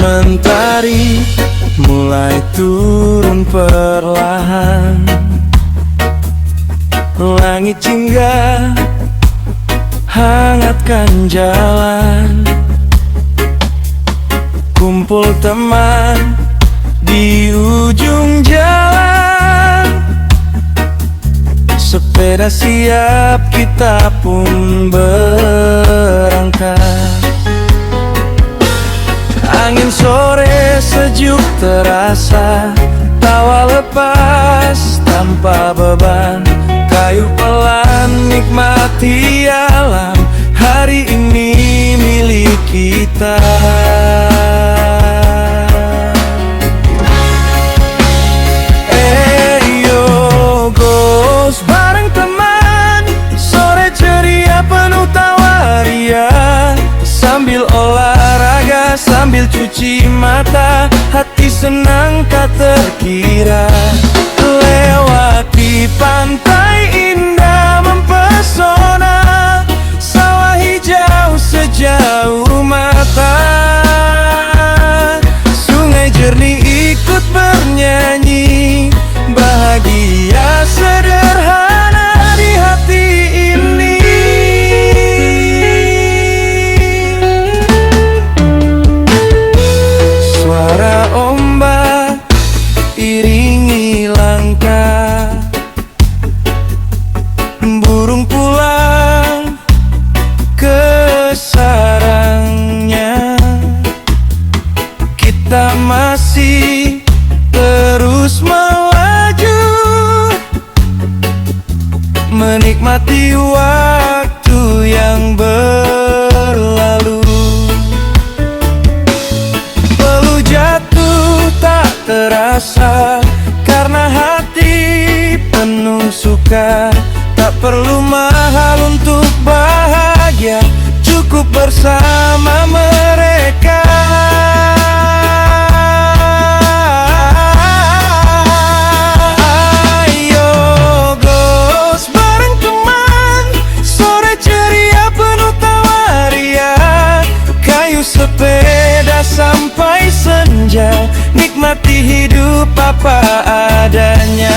Mentari mulai turun perlahan, langit singgah hangatkan jalan. Kumpul teman di ujung jalan, sepeda siap kita pun berangkat. Angin sore sejuk terasa, tawa lepas tanpa beban. Kayu pelan nikmati alam, hari ini milik kita. Eyo gos bareng teman, sore ceria penuh tawaria. Sambil olahraga, sambil cuci mata, hati senang tak terkira. Lewati pantai indah mempesona, sawah hijau sejauh mata. Sungai jernih ikut bernyanyi, bahagia sederhana di hati ini. Suara ombak iringi langkah, burung pulang ke sarangnya. Kita masih terus melaju, menikmati waktu yang berlalu. Peluh jatuh tak terasa, karena hati penuh suka. Tak perlu mahal untuk bahagia, cukup bersama mereka. Ayo gos bareng teman, sore ceria penuh tawaria. Kayu sepeda sampai senja, nikmati hidup apa adanya.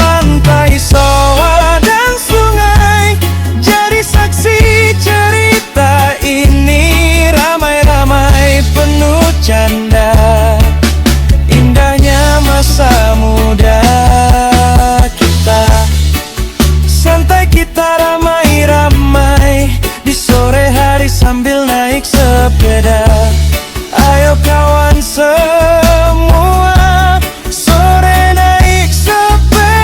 Pantai, sawah dan sungai jadi saksi cerita ini. Ramai-ramai penuh canda, indahnya masa muda kita. Santai kita ramai-ramai di sore hari sambil naik sepeda. Ayo kawan semua, sore naik sepeda.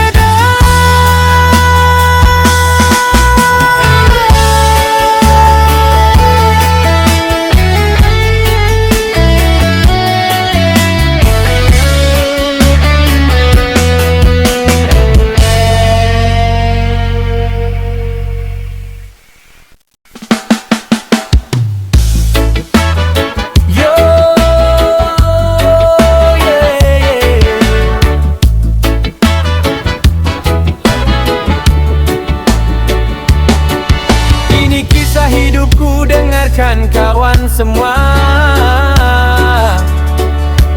semua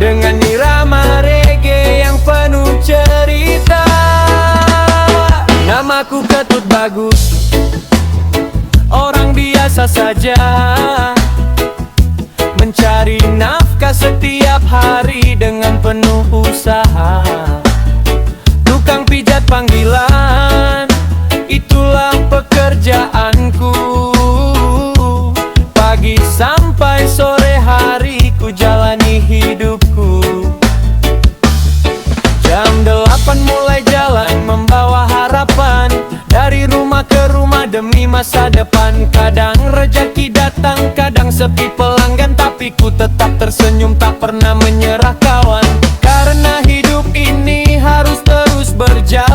dengan irama reggae yang penuh cerita. Namaku Ketut Bagus, orang biasa saja, mencari nafkah setiap hari dengan penuh usaha. Tukang pijat panggilan, itulah pekerjaanku. Pagi sampai sore hari ku jalani hidupku. Jam 8 mulai jalan membawa harapan, dari rumah ke rumah demi masa depan. Kadang rejeki datang, kadang sepi pelanggan, tapi ku tetap tersenyum, tak pernah menyerah kawan. Karena hidup ini harus terus berjalan,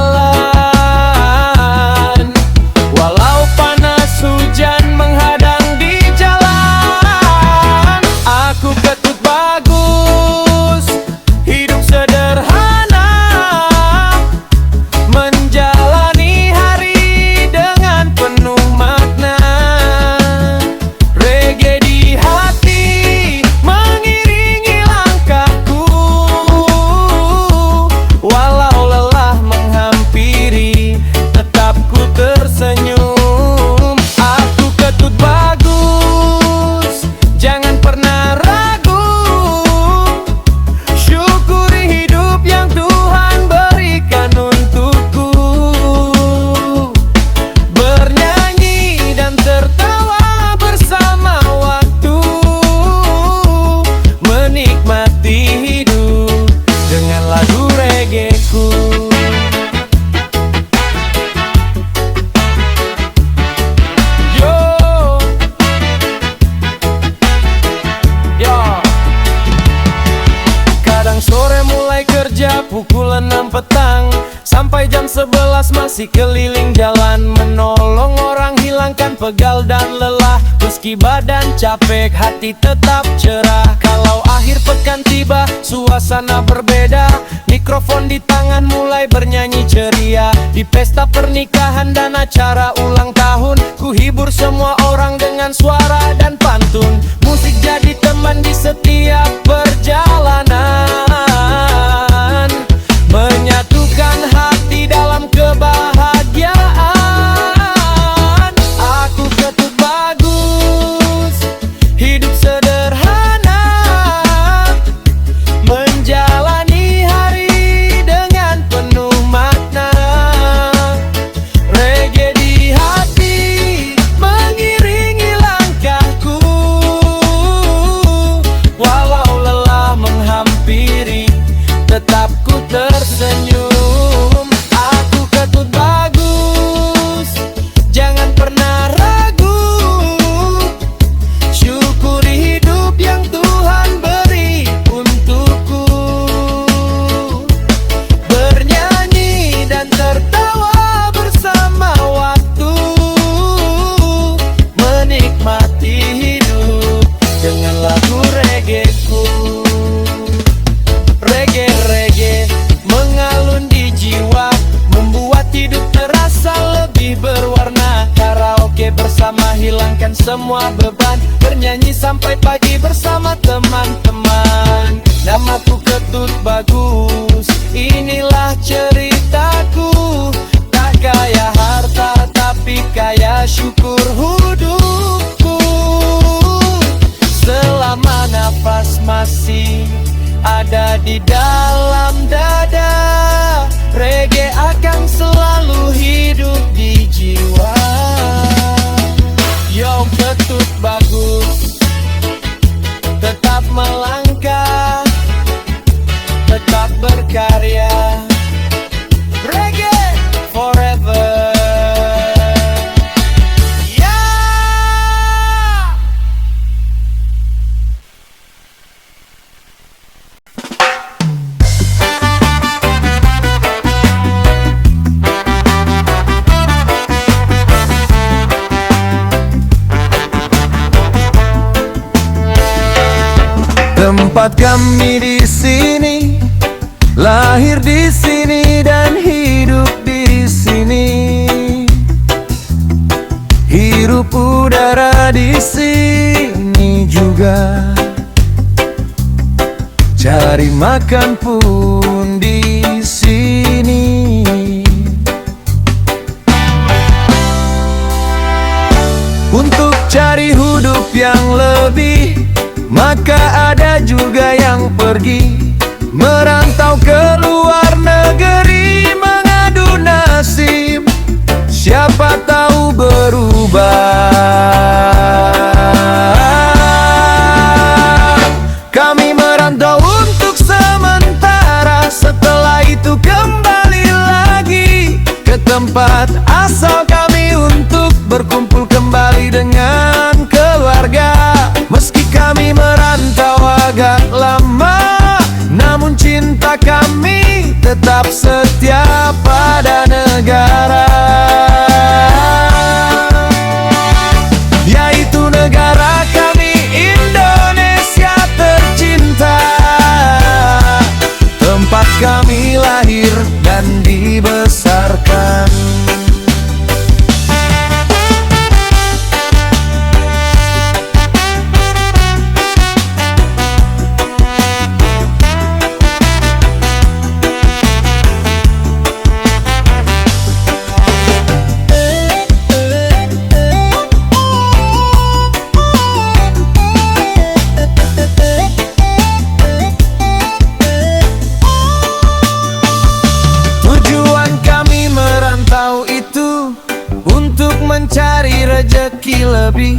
walau panas hujan menghadang di jalan. Aku Ketut Bagus, hidup sederhana, menjalani hari dengan penuh makna. Reggae di hati mengiringi langkahku, walau lelah menghampiri, tetap ku tersenyum. Aku Ketut Bagus, jangan pernah ragu, syukuri hidup yang Tuhan berikan untukku. Bernyanyi dan tertawa bersama waktu, menikmati hidup dengan lagu reggaeku. Yo, yo. Kadang sore mulai kerja pukul 6 petang, sampai jam 11 masih keliling jalan, menolong orang hilangkan pegal dan lelah. Meski badan capek, hati tetap cerah. Kalau akhir pekan tiba, suasana berbeda. Mikrofon di tangan mulai bernyanyi ceria. Di pesta pernikahan dan acara ulang tahun, ku hibur semua orang dengan suara dan pantun. Musik jadi teman di setiap perjalanan, menyatukan hati dalam kebahagiaan. Aku Ketut Bagus, hidup sederhana, menjalani hari dengan penuh makna. Reggae di hati mengiringi langkahku, walau lelah menghampiri, tetap ku tersenyum. Aku Ketut Bagus, jangan pernah ragu, syukuri hidup yang Tuhan beri untukku. Bernyanyi dan tertawa bersama waktu, menikmati hidup dengan lagu reggaeku. Reggae mengalun di jiwa, membuat hidup terasa lebih berwarna. Karaoke bersama hilangkan semua beban, bernyanyi sampai pagi bersama teman-teman. Namaku Ketut Bagus, inilah ceritaku. Tak kaya harta tapi kaya syukur hidupku. Selama nafas masih ada di dalam dada, reggae akan selalu hidup di jiwa. Yo Ketut Bagus, tetap melangkah, tetap berkarya. Reggae forever. Tempat kami di sini, lahir di sini dan hidup di sini. Hirup udara di sini juga juga. Cari makan pun di sini. Untuk cari hidup yang lebih, maka ada juga yang pergi merantau ke luar negeri, mengadu nasib, siapa tahu berubah. Kami merantau untuk sementara, setelah itu kembali lagi ke tempat asal kami untuk berkumpul kembali dengan keluarga. Meski kami merantau agak lama, namun cinta kami tetap setia pada negara, yaitu negara kami, Indonesia tercinta. Tempat kami lahir dan dibesarkan. Mencari rejeki lebih,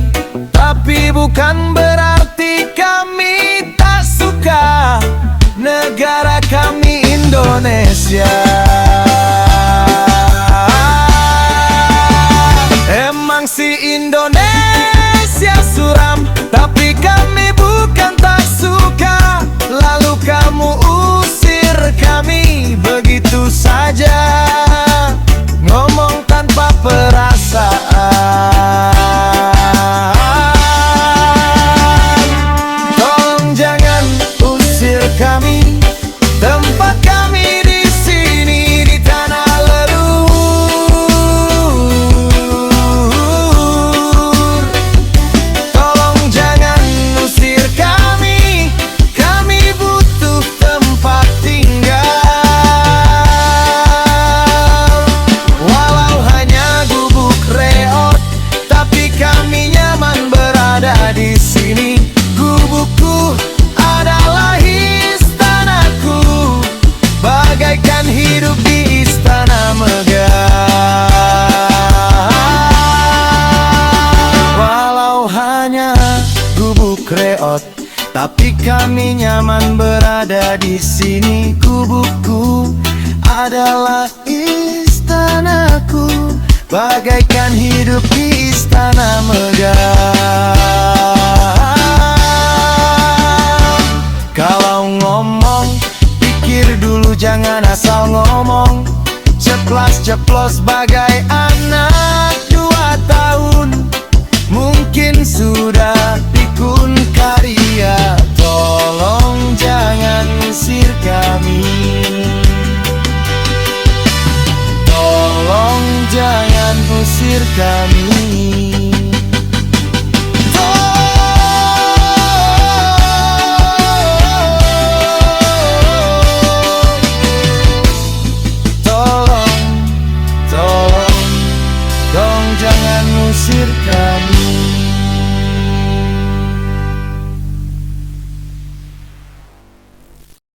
tapi bukan berarti kami tak suka negara kami, Indonesia. Emang si Indonesia suram, tapi kami bukan tak suka. Lalu kamu usir kami begitu saja, ngomong tanpa perasaan. Tolong jangan usir kami, tempat kami di sini di tanah leluhur. Tolong jangan usir kami butuh tempat tinggal. Walau hanya gubuk reot, tapi kami nyaman berada di sini. Gubukku adalah istanaku, bagaikan hidup di istana megah. Walau hanya gubuk reot, tapi kami nyaman berada di sini. Gubukku adalah istanaku, bagaikan hidup di istana megah. Kalau ngomong, pikir dulu jangan asal ngomong. Ceplas-ceplos bagai anak 2 tahun, mungkin sudah pikun karya. Tolong jangan usir kami, tolong jangan usir kami. Tolong jangan usir kami.